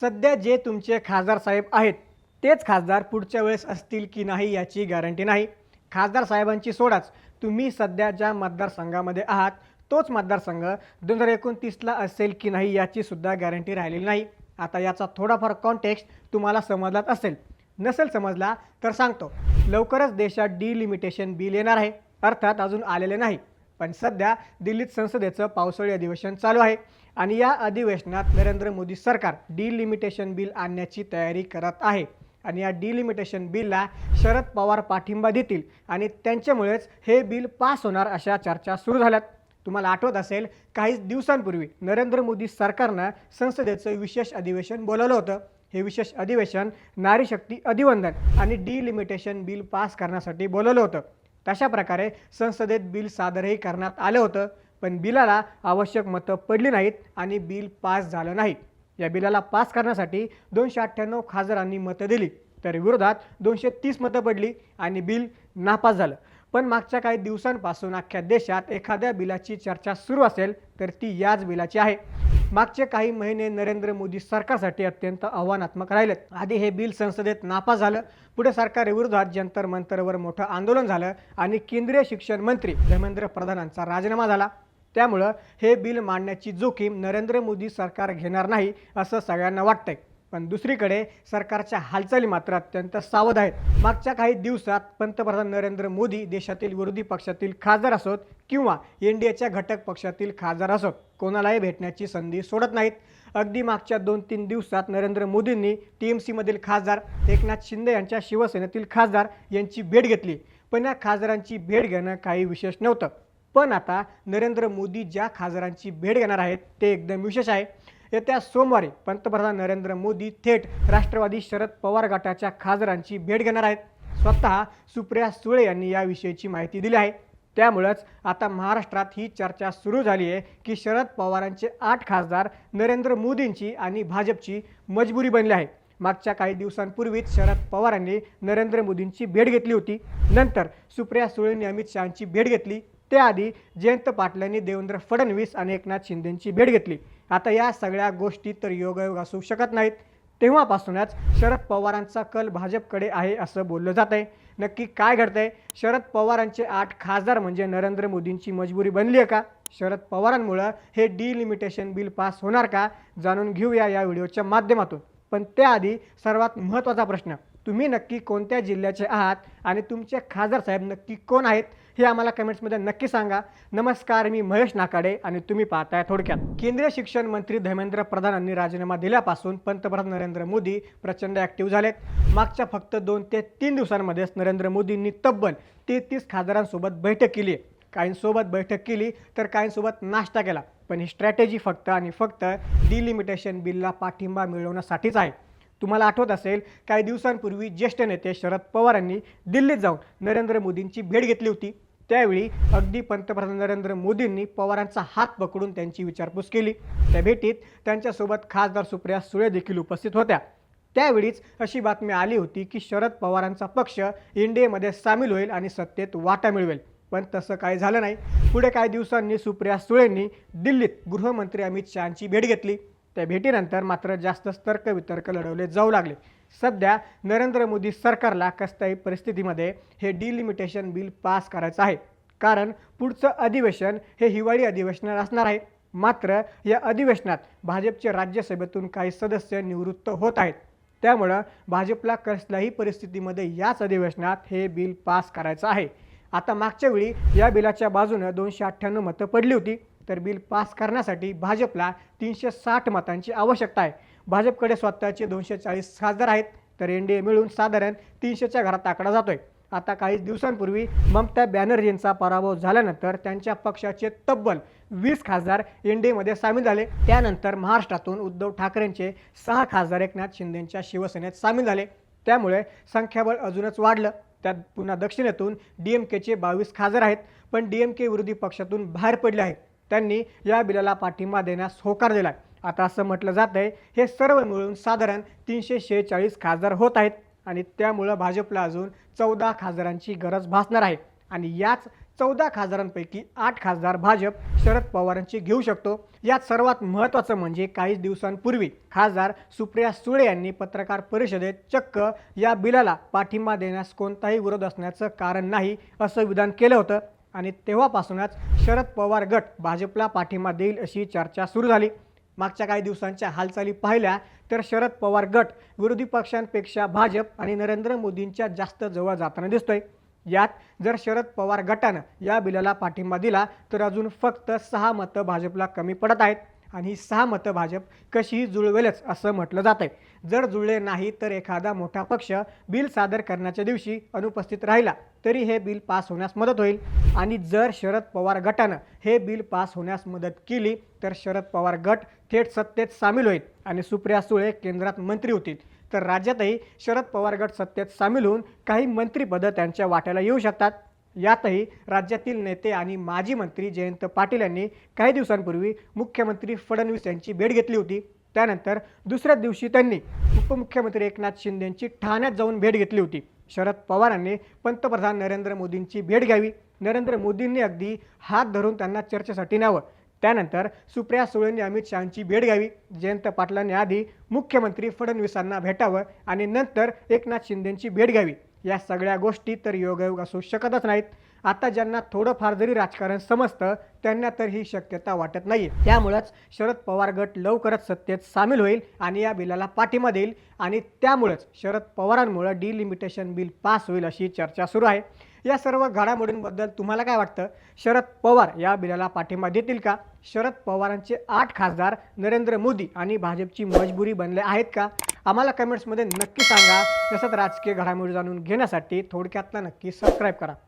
सध्या जे तुमचे खासदार साहेब आहेत, तेच खासदार पुढच्या वेळेस असतील की नाही याची गॅरंटी नाही. खासदार साहेबांची सोडाच, तुम्ही सध्या ज्या मतदारसंघामध्ये आहात, तोच मतदारसंघ 2029ला असेल की नाही याची सुद्धा गॅरंटी राहिलेली नाही. आता याचा थोडाफार कॉन्टेक्स्ट तुम्हाला समजलाच असेल. नसेल समजला तर सांगतो. लवकरच देशात डिलिमिटेशन बिल येणार आहे. अर्थात अजून आलेले नाही. पण सध्या दिल्लीत संसदेचं पावसाळी अधिवेशन चालू आहे आणि या अधिवेशनात नरेंद्र मोदी सरकार डिलिमिटेशन बिल आणण्याची तयारी करत आहे. आणि या डिलिमिटेशन बिलला शरद पवार पाठिंबा देतील आणि त्यांच्यामुळेच हे बिल पास होणार अशा चर्चा सुरू झाल्यात. तुम्हाला आठवत असेल, काही दिवसांपूर्वी नरेंद्र मोदी सरकारनं संसदेचं विशेष अधिवेशन बोलावलं होतं. हे विशेष अधिवेशन नारी शक्ती अधिवंदन आणि डिलिमिटेशन बिल पास करण्यासाठी बोलावलं होतं. तशा प्रकारे संसदेत बिल सादरही करण्यात आलं होतं. पण बिलाला आवश्यक मतं पडली नाहीत आणि बिल पास झालं नाही. या बिलाला पास करण्यासाठी 298 खासदारांनी मतं दिली, तर विरोधात 230 मतं पडली आणि बिल नापास झालं. पण मागच्या काही दिवसांपासून अख्ख्या देशात एखाद्या बिलाची चर्चा सुरू असेल तर ती याच बिलाची आहे. मागचे काही महिने नरेंद्र मोदी सरकारसाठी अत्यंत आव्हानात्मक राहिलेत. आधी हे बिल संसदेत नापास झालं, पुढे सरकारविरोधात जंतर मंतरवर मोठं आंदोलन झालं आणि केंद्रीय शिक्षण मंत्री धर्मेंद्र प्रधानांचा राजीनामा झाला. त्यामुळं हे बिल मांडण्याची जोखीम नरेंद्र मोदी सरकार घेणार नाही असं सगळ्यांना वाटतंय. पण दुसरीकडे सरकारच्या हालचाली मात्र अत्यंत सावध आहेत. मागच्या काही दिवसात पंतप्रधान नरेंद्र मोदी देशातील विरोधी पक्षातील खासदार असोत किंवा एनडीएच्या घटक पक्षातील खासदार असोत, कोणालाही भेटण्याची संधी सोडत नाहीत. अगदी मागच्या 2-3 दिवसात नरेंद्र मोदींनी टीएमसीमधील खासदार एकनाथ शिंदे यांच्या शिवसेनेतील खासदार यांची भेट घेतली. पण या खासदारांची भेट घेणं काही विशेष नव्हतं. पण आता नरेंद्र मोदी ज्या खासदारांची भेट घेणार आहेत ते एकदम विशेष आहे. येत्या सोमवारी पंतप्रधान नरेंद्र मोदी थेट राष्ट्रवादी शरद पवार गटाच्या खासदारांची भेट घेणार आहेत. स्वतः सुप्रिया सुळे यांनी याविषयीची माहिती दिली आहे. त्यामुळेच आता महाराष्ट्रात ही चर्चा सुरू झाली आहे की शरद पवारांचे 8 खासदार नरेंद्र मोदींची आणि भाजपची मजबुरी बनली आहे. मागच्या काही दिवसांपूर्वीच शरद पवारांनी नरेंद्र मोदींची भेट घेतली होती. नंतर सुप्रिया सुळेंनी अमित शहांची भेट घेतली. त्याआधी जयंत पाटलांनी देवेंद्र फडणवीस आणि एकनाथ शिंदेंची भेट घेतली. आता या सगळ्या गोष्टी तर योगायोग असू शकत नाहीत. तेव्हापासूनच शरद पवारांचा कल भाजपकडे आहे असं बोललं जात आहे. नक्की काय घडतंय? शरद पवारांचे 8 खासदार म्हणजे नरेंद्र मोदींची मजबुरी बनली आहे का? शरद पवारांमुळं हे डिलिमिटेशन बिल पास होणार का? जाणून घेऊया या व्हिडिओच्या माध्यमातून. पण त्याआधी सर्वात महत्त्वाचा प्रश्न, तुम्ही नक्की कोणत्या जिल्ह्याचे आहात आणि तुमचे खासदार साहेब नक्की कोण आहेत हे आम्हाला कमेंट्समध्ये नक्की सांगा. नमस्कार, मी महेश नाकाडे आणि तुम्ही पाहताय थोडक्यात. केंद्रीय शिक्षण मंत्री धर्मेंद्र प्रधानांनी राजीनामा दिल्यापासून पंतप्रधान नरेंद्र मोदी प्रचंड ॲक्टिव्ह झालेत. मागच्या फक्त 2 ते 3 दिवसांमध्येच नरेंद्र मोदींनी तब्बल 33 खासदारांसोबत बैठक केली आहे. काहींसोबत बैठक केली तर काहींसोबत नाश्ता केला. पण ही स्ट्रॅटेजी फक्त आणि फक्त डिलिमिटेशन बिलला पाठिंबा मिळवण्यासाठीच आहे. तुम्हाला आठवत असेल, काही दिवसांपूर्वी ज्येष्ठ नेते शरद पवारांनी दिल्लीत जाऊन नरेंद्र मोदींची भेट घेतली होती. त्यावेळी अगदी पंतप्रधान नरेंद्र मोदींनी पवारांचा हात पकडून त्यांची विचारपूस केली. त्या भेटीत त्यांच्यासोबत खासदार सुप्रिया सुळे देखील उपस्थित होत्या. त्यावेळीच अशी बातमी आली होती की शरद पवारांचा पक्ष एनडीएमध्ये सामील होईल आणि सत्तेत वाटा मिळवेल. पण तसं काही झालं नाही. पुढे काही दिवसांनी सुप्रिया सुळेंनी दिल्लीत गृहमंत्री अमित शहांची भेट घेतली. त्या भेटीनंतर मात्र जास्तच तर्कवितर्क लढवले जाऊ लागले. सध्या नरेंद्र मोदी सरकारला कसल्याही परिस्थितीमध्ये हे डिलिमिटेशन बिल पास करायचं आहे. कारण पुढचं अधिवेशन हे हिवाळी अधिवेशन असणार आहे. मात्र या अधिवेशनात भाजपचे राज्यसभेतून काही सदस्य निवृत्त होत आहेत. त्यामुळं भाजपला कसल्याही परिस्थितीमध्ये याच अधिवेशनात हे बिल पास करायचं आहे. आता मागच्या वेळी या बिलाच्या बाजूनं 298 मतं पडली होती. तर बिल पास करण्यासाठी भाजपला 360 मतांची आवश्यकता आहे. भाजपकडे स्वतःचे 240 खासदार आहेत, तर एनडीए मिळून साधारण 300च्या घरात आकडा जातोय. आता काही दिवसांपूर्वी ममता बॅनर्जींचा पराभव झाल्यानंतर त्यांच्या पक्षाचे तब्बल 20 खासदार एनडीएमध्ये सामील झाले. त्यानंतर महाराष्ट्रातून उद्धव ठाकरेंचे 6 खासदार एकनाथ शिंदेंच्या शिवसेनेत सामील झाले. त्यामुळे संख्याबळ अजूनच वाढलं. त्यात पुन्हा दक्षिणेतून डीएमकेचे 22 खासदार आहेत, पण डीएमके विरोधी पक्षातून बाहेर पडले आहेत. त्यांनी या बिलाला पाठिंबा देण्यास होकार दिला. आता असं म्हटलं जात आहे, हे सर्व मिळून साधारण 346 खासदार होत आहेत आणि त्यामुळं भाजपला अजून 14 खासदारांची गरज भासणार आहे. आणि याच 14 खासदारांपैकी 8 खासदार भाजप शरद पवारांची घेऊ शकतो। यात सर्वात महत्त्वाचं म्हणजे काही दिवसांपूर्वी खासदार सुप्रिया सुळे यांनी पत्रकार परिषदेत चक्क या बिलाला पाठिंबा देण्यास कोणताही विरोध असण्याचं कारण नाही असं विधान केलं होतं आणि तेव्हापासूनच शरद पवार गट भाजपला पाठिंबा देईल अशी चर्चा सुरू झाली। मागच्या काही दिवसांच्या हालचाली पाहिल्या तर शरद पवार गट विरोधी पक्षांपेक्षा भाजप आणि नरेंद्र मोदींच्या जास्त जवळ जाताना दिसतोय। यात जर शरद पवार गटानं या बिलाला पाठिंबा दिला तर अजून फक्त 6 मतं भाजपला कमी पडत आहेत आणि ही 6 मतं भाजप कशीही जुळवेलच असं म्हटलं जात आहे। जर जुळले नाही तर एखादा मोठा पक्ष बिल सादर करण्याच्या दिवशी अनुपस्थित राहिला तरी हे बिल पास होण्यास मदत होईल आणि जर शरद पवार गटानं हे बिल पास होण्यास मदत केली तर शरद पवार गट थेट सत्तेत सामील होईल आणि सुप्रिया सुळे केंद्रात मंत्री होतील। तर राज्यातही शरद पवार गट सत्तेत सामील होऊन काही मंत्रिपदं त्यांच्या वाट्याला येऊ शकतात। यातही राज्यातील नेते आणि माजी मंत्री जयंत पाटील यांनी काही दिवसांपूर्वी मुख्यमंत्री फडणवीस यांची भेट घेतली होती। त्यानंतर दुसऱ्याच दिवशी त्यांनी उपमुख्यमंत्री एकनाथ शिंदेंची ठाण्यात जाऊन भेट घेतली होती। शरद पवारांनी पंतप्रधान नरेंद्र मोदींची भेट घ्यावी, नरेंद्र मोदींनी अगदी हात धरून त्यांना चर्चेसाठी न्यावं। त्यानंतर सुप्रिया सुळेंनी अमित शहांची भेट घ्यावी, जयंत पाटलांनी आधी मुख्यमंत्री फडणवीसांना भेटावं आणि नंतर एकनाथ शिंदेंची भेट घ्यावी। या सगळ्या गोष्टी तर योगायोग असू शकतच नाहीत। आता ज्यांना थोडंफार जरी राजकारण समजतं त्यांना तर ही शक्यता वाटत नाही। त्यामुळेच शरद पवार गट लवकरच सत्तेत सामील होईल आणि या बिलाला पाठिंबा देईल आणि त्यामुळेच शरद पवारांमुळे डिलिमिटेशन बिल पास होईल अशी चर्चा सुरू आहे। या सर्व घडामोडींबद्दल तुम्हाला काय वाटतं? शरद पवार या बिलाला पाठिंबा देतील का? शरद पवारांचे 8 खासदार नरेंद्र मोदी आणि भाजपची मजबुरी बनले आहेत का? आम्हाला कमेंट्समध्ये नक्की सांगा। तसंच राजकीय घडामोडी जाणून घेण्यासाठी थोडक्यातला नक्की सबस्क्राईब करा।